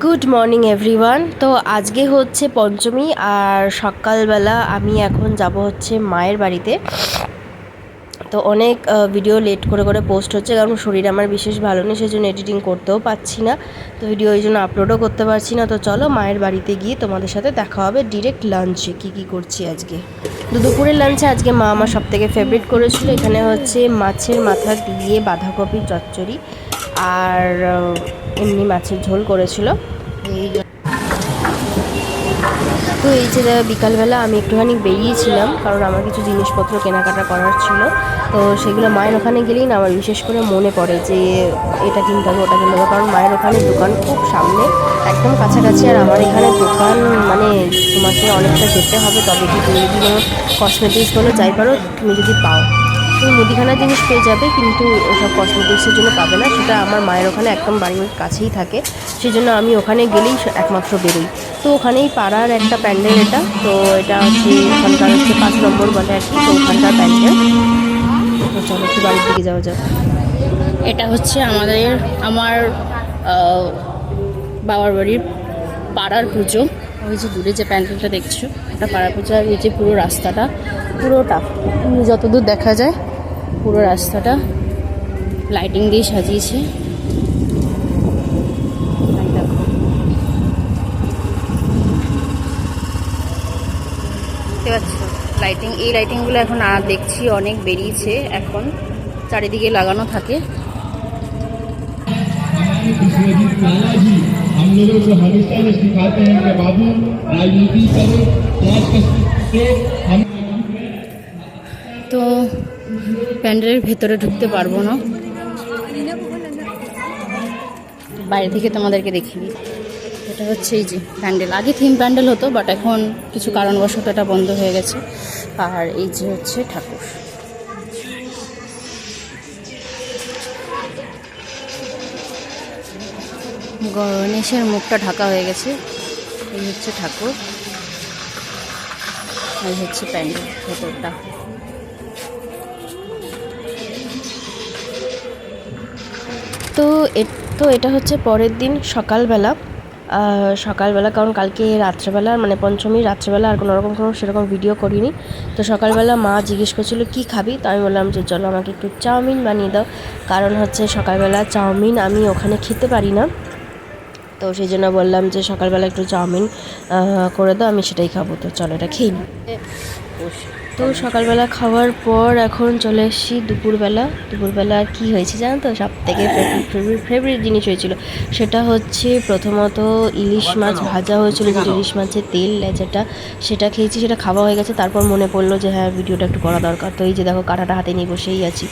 Good morning everyone. তো আজকে হচ্ছে পঞ্চমী আর সকালবেলা আমি এখন যাব হচ্ছে মায়ের বাড়িতে। তো অনেক ভিডিও লেট করে করে পোস্ট হচ্ছে, কারণ শরীর আমার বিশেষ ভালো নেই, সেই জন্য এডিটিং করতেও পারছি না। তো ভিডিও এই জন্য আপলোডও করতে পারছি না। তো চলো মায়ের বাড়িতে গিয়ে তোমাদের সাথে দেখা হবে ডিরেক্ট লাঞ্চে কী করছি আজকে। দুপুরের লাঞ্চে আজকে মা আমার সবথেকে ফেভারিট করেছিল। এখানে হচ্ছে মাছের মাথা দিয়ে বাঁধাকপি চচ্চড়ি আর এমনি মাছের ঝোল করেছিল। তো এই যে বিকালবেলা আমি একটুখানি বেরিয়েছিলাম, কারণ আমার কিছু জিনিসপত্র কেনাকাটা করার ছিল। তো সেগুলো মায়ের ওখানে গেলেই না আমার বিশেষ করে মনে পড়ে যে এটা কিনতে হবে ওটা কিনতে হবে, কারণ মায়ের ওখানে দোকান খুব সামনে, একদম কাছাকাছি। আর আমার এখানে দোকান মানে তোমাকে অনেকটা যেতে হবে, তবে কি তুমি যদি কোনো কসমেটিক্স বলো যাই পারো তুমি যদি পাও, তুমি মুদিখানার জিনিস পেয়ে যাবে, কিন্তু ওসব কসমেটিক্সের জন্য পাবে না। সেটা আমার মায়ের ওখানে একদম বাড়ির কাছেই থাকে, সেই জন্য আমি ওখানে গেলেই একমাত্র বেরোই। তো ওখানেই পাড়ার একটা প্যান্ডেল এটা, তো এটা হচ্ছে ওখানকার হচ্ছে 5 নম্বর বলে আর কি, তো ওখানকার প্যান্ডেল। তো চলো একটু বাড়ির দিকে যাওয়া যাক। এটা হচ্ছে আমার বাবার বাড়ির পাড়ার পুজো। ওই যে দূরে যে প্যান্ডেলটা দেখছো এটা পাড়ার পুজো। আর এই যে পুরো রাস্তাটা পুরোটা যতদূর দেখা যায় পুরো রাস্তাটা লাইটিং দিয়ে সাজিয়েছে। দেখতে পাচ্ছ লাইটিং, এই লাইটিংগুলো এখন আর দেখছি অনেক বেরিয়েছে, এখন চারিদিকে লাগানো থাকে। हम लोगों को हमेशा ये सिखाते हैं कि बाबू राजनीति करो, तो প্যান্ডেলের ভেতরে ঢুকতে পারবো না, বাইরে থেকে তোমাদেরকে দেখিনি। এটা হচ্ছে এই যে প্যান্ডেল, আগে থিম প্যান্ডেল হতো, বাট এখন কিছু কারণবশত এটা বন্ধ হয়ে গেছে। আর এই যে হচ্ছে ঠাকুর, গণেশের মুখটা ঢাকা হয়ে গেছে। এই হচ্ছে ঠাকুর, এই হচ্ছে প্যান্ডেল ভেতরটা। তো এটা হচ্ছে পরের দিন সকালবেলা। কারণ কালকে রাত্রেবেলা মানে পঞ্চমীর রাত্রেবেলা আর কোনো সেরকম ভিডিও করিনি। তো সকালবেলা মা জিজ্ঞেস করছিলো কী খাবি, তো আমি বললাম যে চলো আমাকে একটু চাউমিন বানিয়ে দাও, কারণ হচ্ছে সকালবেলা চাউমিন আমি ওখানে খেতে পারি না। তো সেই জন্য বললাম যে সকালবেলা একটু চাউমিন করে দাও, আমি সেটাই খাবো। তো চলো এটা খেয়ে নিই। তো সকালবেলা খাওয়ার পর এখন চলে এসেছি দুপুরবেলা আর কী হয়েছে জানো তো, সব থেকে ফেভারিট জিনিস হয়েছিল, সেটা হচ্ছে প্রথমত ইলিশ মাছ ভাজা হয়েছিল, যেটা ইলিশ মাছের তেল যেটা, সেটা খেয়েছি, সেটা খাওয়া হয়ে গেছে। তারপর মনে পড়লো যে হ্যাঁ ভিডিওটা একটু করা দরকার। তো এই যে দেখো কাঁটাটা হাতে নিয়ে বসেই আছি।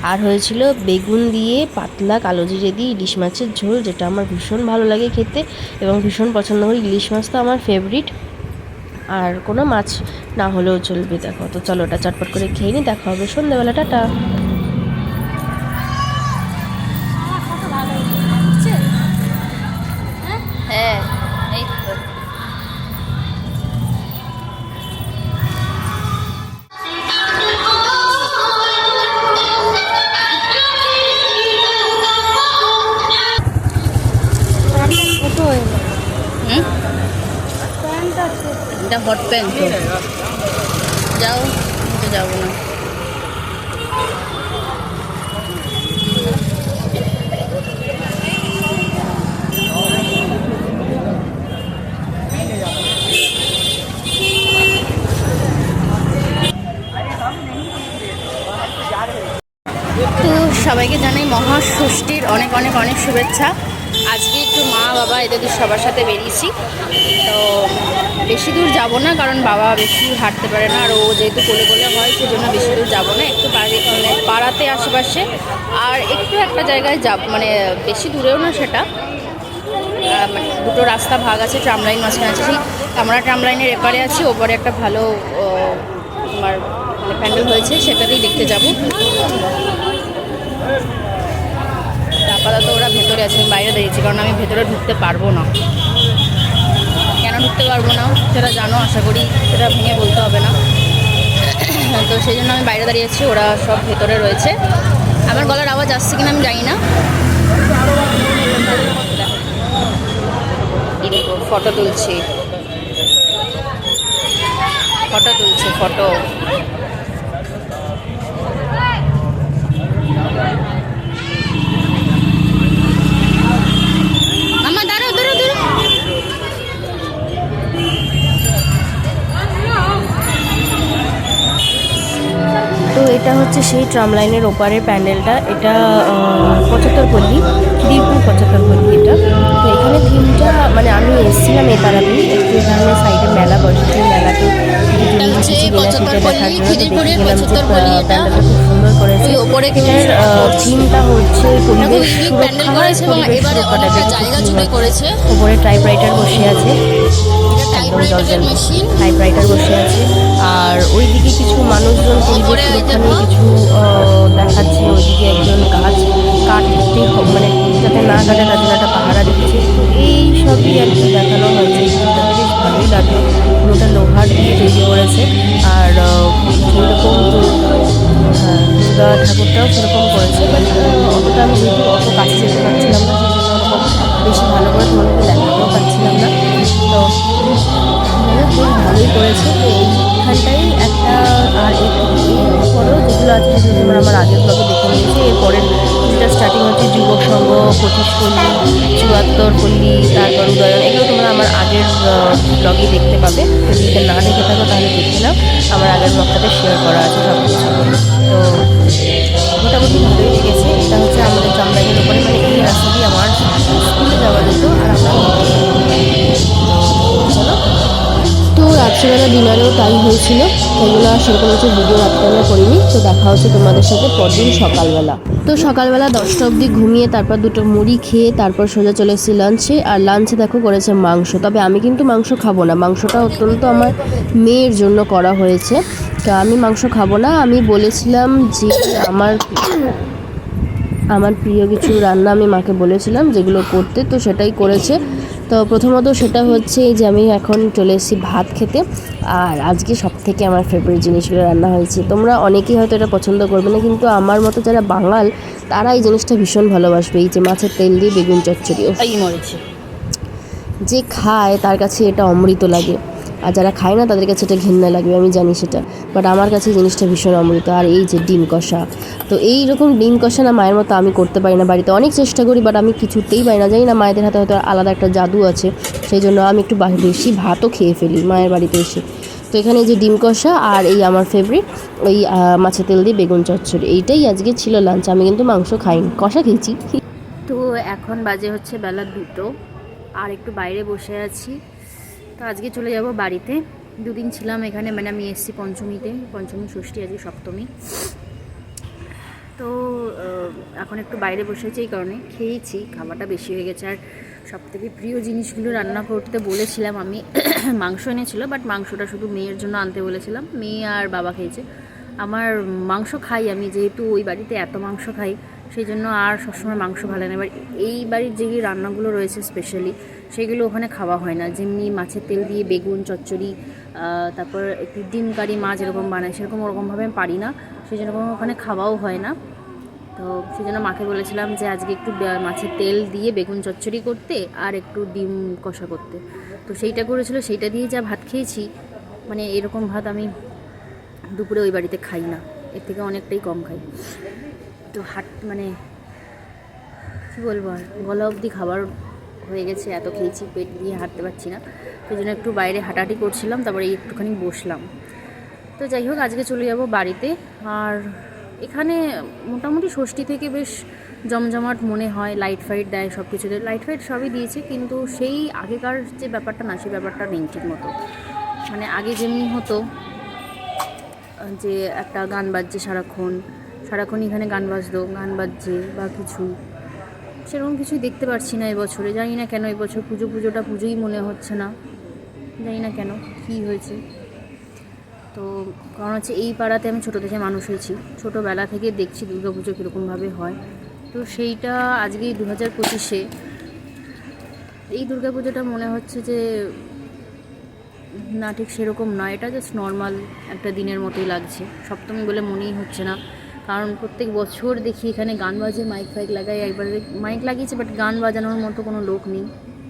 আর হয়েছিল বেগুন দিয়ে পাতলা কালো জিরে দিয়ে ইলিশ মাছের ঝোল, যেটা আমার ভীষণ ভালো লাগে খেতে এবং ভীষণ পছন্দ করি। ইলিশ মাছ তো আমার ফেভারিট, আর কোনো মাছ না হলেও চলবে। দেখো তো চলো ওটা চটপট করে খেয়ে নিই, দেখা হবে সন্ধ্যাবেলা, টাটা। হ্যাঁ এই তো এটা হট প্যান, তো যাও, তো যাবো না। তো সবাইকে জানাই মহাষষ্ঠীর অনেক অনেক অনেক শুভেচ্ছা। আজকে একটু মা বাবা এদের সবার সাথে বেরিয়েছি। তো বেশি দূর যাব না, কারণ বাবা বেশি হাঁটতে পারে না, আর ও যেহেতু কোলে কোলে হয় সেজন্য বেশি দূর যাবো না, একটু মানে পাড়াতে আশেপাশে আর একটু একটা জায়গায় যাব, মানে বেশি দূরেও না সেটা, মানে দুটো রাস্তা ভাগ আছে, ট্রামলাইন মাঝখানে আছে, সেই আমরা ট্রামলাইনের এপারে আছি, ওপরে একটা ভালো তোমার মানে প্যান্ডেল হয়েছে, সেটাতেই দেখতে যাব। আপাতত ওরা ভেতরে আছে, আমি বাইরে দাঁড়িয়েছি, কারণ আমি ভেতরে ঢুকতে পারবো না। কেন ঢুকতে পারবো না সেটা জানো আশা করি, সেটা ভেঙে বলতে হবে না। তো সেই জন্য আমি বাইরে দাঁড়িয়েছি, ওরা সব ভেতরে রয়েছে। আমার গলার আওয়াজ আসছে কিনা আমি জানি না। ফটো তুলছে, ফটো। আমার দাঁড়াও দাঁড়াও দাঁড়াও। তো এটা হচ্ছে সেই ট্রাম লাইনের ওপারের প্যান্ডেলটা। এটা 75 খিদিরপুর 75 এটা। তো এখানে থিমটা মানে আমি এসেছিলাম এই তারাপীঠ, একটু এখানে সাইডে মেলা বসেছে, মেলাতে প্যান্ডেলটা খুব সুন্দর করেছে। এটার থিমটা হচ্ছে পরিবেশ সুরক্ষা করেছে। উপরে টাইপরাইটার বসে আছে, একদম জলজল টাইপরাইটার বসে আছে। আর ওইদিকে কিছু মানুষজন পরিবেশ সুরক্ষা নিয়ে কিছু দেখাচ্ছে। ওইদিকে একজন গাছ কাটতে মানে যাতে না কাটে তার জন্য একটা পাহারা দিচ্ছে। তো এই সবই আর কি দেখানো হয়েছে। বেশ ভালোই লাগলো, পুরোটা লোহার দিয়ে তৈরি করেছে। আর যেরকম দুর্গা ঠাকুরটাও সেরকম করেছে, বাট অতটা আমি যেহেতু অত কাছে যেতে পারছিলাম না, সেই জন্য ওরকম বেশি ভালো করে তোমাদেরকে দেখাতেও পারছিলাম না। তো বেশ ভালোই করেছে। তো এইখানটাই একটা, আর এরপরেও যেগুলো আছে সেগুলো তোমরা আমার আগের ব্লগে দেখে নিয়েছি। এরপরের যেটা স্টার্টিং হচ্ছে যুবক সংঘ, 25 পল্লী, 74 পল্লী, তারপর উদয়ন, এগুলো তোমরা আমার আগের ব্লগে দেখতে পাবে। যদি না দেখে থাকো তাহলে দেখে নাও, আমার আগের ব্লগটাতে শেয়ার করা আছে সব কিছু। তো মোটামুটি ভালোই লেগেছে। এটা হচ্ছে আমাদের চামড়াইয়ের ওপরে, মানে এই রাস্তা দিয়ে আমার স্কুলে যাওয়া যেত। আর আমরা চলো। তো রাত্রেবেলা ডিনারেও তাই হয়েছিল, সেগুলো সেরকম হচ্ছে ভিডিও রাত্রেবেলা করিনি। তো দেখা হচ্ছে তোমাদের সাথে পরদিন সকালবেলা। তো সকালবেলা 10টা অবধি ঘুমিয়ে তারপর 2টো মুড়ি খেয়ে তারপর সোজা চলে এসেছি লাঞ্চে। আর লাঞ্চে দেখো করেছে মাংস, তবে আমি কিন্তু মাংস খাবো না। মাংসটা অত্যন্ত আমার মেয়ের জন্য করা হয়েছে, তো আমি মাংস খাবো না। আমি বলেছিলাম যে আমার প্রিয় কিছু রান্না আমি মাকে বলেছিলাম যেগুলো করতে, তো সেটাই করেছে। তো প্রথমত সেটা হচ্ছে যে আমি এখন চলে এসেছি ভাত খেতে। আর আজকে সবথেকে আমার ফেভারিট জিনিসগুলো রান্না হয়েছে। তোমরা অনেকেই হয়তো এটা পছন্দ করবে না, কিন্তু আমার মতো যারা বাঙাল তারা এই জিনিসটা ভীষণ ভালোবাসবে। এই যে মাছের তেল দিয়ে বেগুন চচ্চড়ি, যে খায় তার কাছে এটা অমৃত লাগে, আর যারা খায় না তাদের কাছে এটা ঘৃণা লাগবে, আমি জানি সেটা। বাট আমার কাছে জিনিসটা ভীষণ অমৃত। আর এই যে ডিম কষা, তো এই রকম ডিম কষা না মায়ের মতো আমি করতে পারি না। বাড়িতে অনেক চেষ্টা করি, বাট আমি কিছুতেই পারি না। জানি না, মায়েদের হাতে হয়তো আলাদা একটা জাদু আছে, সেই জন্য আমি একটু বেশি ভাতও খেয়ে ফেলি মায়ের বাড়িতে এসে। তো এখানে যে ডিম কষা আর এই আমার ফেভারিট ওই মাছের তেল দিয়ে বেগুন চচ্চড়ি, এইটাই আজকে ছিল লাঞ্চ। আমি কিন্তু মাংস খাইনি, কষা খেয়েছি। তো এখন বাজে হচ্ছে বেলা 2টো, আর একটু বাইরে বসে আছি। তো আজকে চলে যাব বাড়িতে। 2 দিন ছিলাম এখানে, মানে আমি এসেছি পঞ্চমীতে, পঞ্চমী ষষ্ঠী, আজকে সপ্তমী। তো এখন একটু বাইরে বসেছি, এই কারণে খেয়েছি, খাবারটা বেশি হয়ে গেছে। আর সবথেকে প্রিয় জিনিসগুলো রান্না করতে বলেছিলাম আমি, মাংস এনেছিল, বাট মাংসটা শুধু মেয়ের জন্য আনতে বলেছিলাম। মেয়ে আর বাবা খেয়েছে। আমার মাংস খাই আমি, যেহেতু ওই বাড়িতে এত মাংস খাই, সেই জন্য আর সবসময় মাংস ভালো না। এবার এই বাড়ির যে রান্নাগুলো রয়েছে স্পেশালি, সেগুলো ওখানে খাওয়া হয় না। যেমনি মাছের তেল দিয়ে বেগুন চচ্চড়ি, তারপর একটু ডিম কারি মাছ এরকম বানায়, সেরকম ওরকমভাবে আমি পারি না, সেই জন্য ওখানে খাওয়াও হয় না। তো সেই জন্য মাকে বলেছিলাম যে আজকে একটু মাছের তেল দিয়ে বেগুন চচ্চড়ি করতে আর একটু ডিম কষা করতে। তো সেইটা করেছিল, সেইটা দিয়ে যা ভাত খেয়েছি, মানে এরকম ভাত আমি দুপুরে ওই বাড়িতে খাই না, এর থেকে অনেকটাই কম খাই। তো মানে কী বলবো, আর গলা অবধি খাবার হয়ে গেছে, এত খেয়েছি, পেট দিয়ে হাঁটতে পারছি না। সেই জন্য একটু বাইরে হাঁটাহাঁটি করছিলাম, তারপরে একটুখানি বসলাম। তো যাই হোক, আজকে চলে যাব বাড়িতে। আর এখানে মোটামুটি ষষ্ঠী থেকে বেশ জমজমাট মনে হয়, লাইট ফাইট দেয়, সব কিছুতে লাইট ফাইট সবই দিয়েছে, কিন্তু সেই আগেকার যে ব্যাপারটা না, সেই ব্যাপারটা নেই ঠিক মতো। মানে আগে যেমনি হতো যে একটা গান বাজছে সারাক্ষণ এখানে গান বাজতো, গান বাজছে বা কিছু, সেরকম কিছুই দেখতে পাচ্ছি না এবছরে। জানি না কেন এবছর পুজোটা পুজোই মনে হচ্ছে না, জানি না কেন, কী হয়েছে। তো কারণ হচ্ছে এই পাড়াতে আমি ছোটো থেকে মানুষ হয়েছি, ছোটোবেলা থেকে দেখছি দুর্গা পুজো কীরকমভাবে হয়। তো সেইটা আজকে 2025-এ এই দুর্গা পুজোটা মনে হচ্ছে যে না, ঠিক সেরকম নয়, এটা জাস্ট নর্মাল একটা দিনের মতোই লাগছে। সপ্তমী বলে মনেই হচ্ছে না, কারণ প্রত্যেক বছর দেখি এখানে গান বাজে, মাইক ফাইক লাগায়, একবারে মাইক লাগিয়েছে, বাট গান বাজানোর মতো কোনো লোক নেই।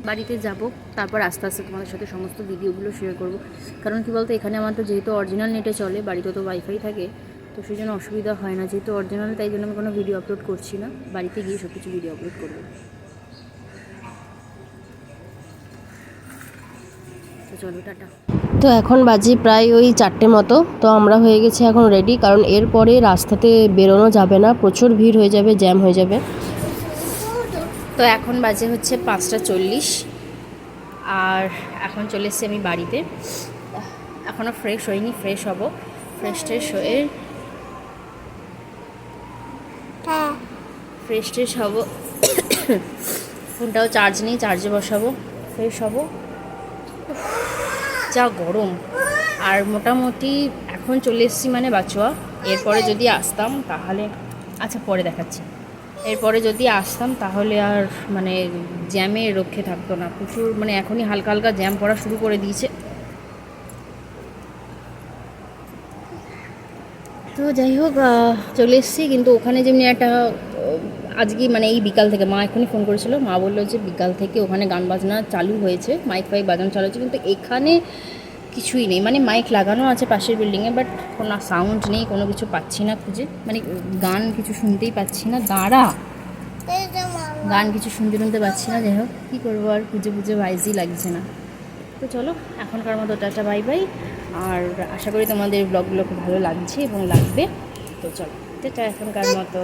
বাড়িতে যাব, তারপর আস্তে আস্তে তোমাদের সাথে সমস্ত ভিডিওগুলো শেয়ার করব। কারণ কী বলতো, এখানে আমার তো যেহেতু অরিজিনাল নেটে চলে, বাড়িতে তো ওয়াইফাই থাকে, তো সেই জন্য অসুবিধা হয় না। যেহেতু অরিজিনাল, তাই জন্য আমি কোনো ভিডিও আপলোড করছি না, বাড়িতে গিয়ে সব কিছু ভিডিও আপলোড করবো। তো চলো, টাটা। তো এখন বাজি প্রায় ওই 4টে মতো। তো আমরা হয়ে গেছি এখন রেডি, কারণ এরপরে রাস্তাতে বেরোনো যাবে না, প্রচুর ভিড় হয়ে যাবে, জ্যাম হয়ে যাবে। তো এখন বাজে হচ্ছে 5:40, আর এখন চলে এসেছি আমি বাড়িতে। এখনও ফ্রেশ হইনি, ফ্রেশ হব, ফ্রেশ হয়ে ফ্রেশ হব। ফোনটাও চার্জ নেই, চার্জে বসাবো, ফ্রেশ হব। যা গরম। আর মোটামুটি এখন চলে এসেছি মানে বাচুয়া। এরপরে যদি আসতাম তাহলে, আচ্ছা পরে দেখাচ্ছি, এরপরে যদি আসতাম তাহলে আর মানে জ্যামে রক্ষে থাকতো না, প্রচুর মানে এখনই হালকা হালকা জ্যাম পড়া শুরু করে দিয়েছে। তো যাই হোক, চলে এসেছি। কিন্তু ওখানে যেমনি একটা আজকে মানে এই বিকাল থেকে মা এখনই ফোন করেছিল, মা বললো যে বিকাল থেকে ওখানে গান বাজনা চালু হয়েছে, মাইক ফাইক বাজানো চালু হয়েছে, কিন্তু এখানে কিছুই নেই। মানে মাইক লাগানো আছে পাশের বিল্ডিংয়ে, বাট কোনো সাউন্ড নেই, কোনো কিছু পাচ্ছি না খুঁজে, মানে গান কিছু শুনতেই পাচ্ছি না। গান কিছু শুনতে পাচ্ছি না। যাই হোক, কী করবো আর, খুঁজে ভাইজই লাগছে না। তো চলো, এখনকার মতো টাটা, বাই বাই। আর আশা করি তোমাদের ব্লগগুলো খুব ভালো লাগছে এবং লাগবে। তো চলো, টাটা এখনকার মতো।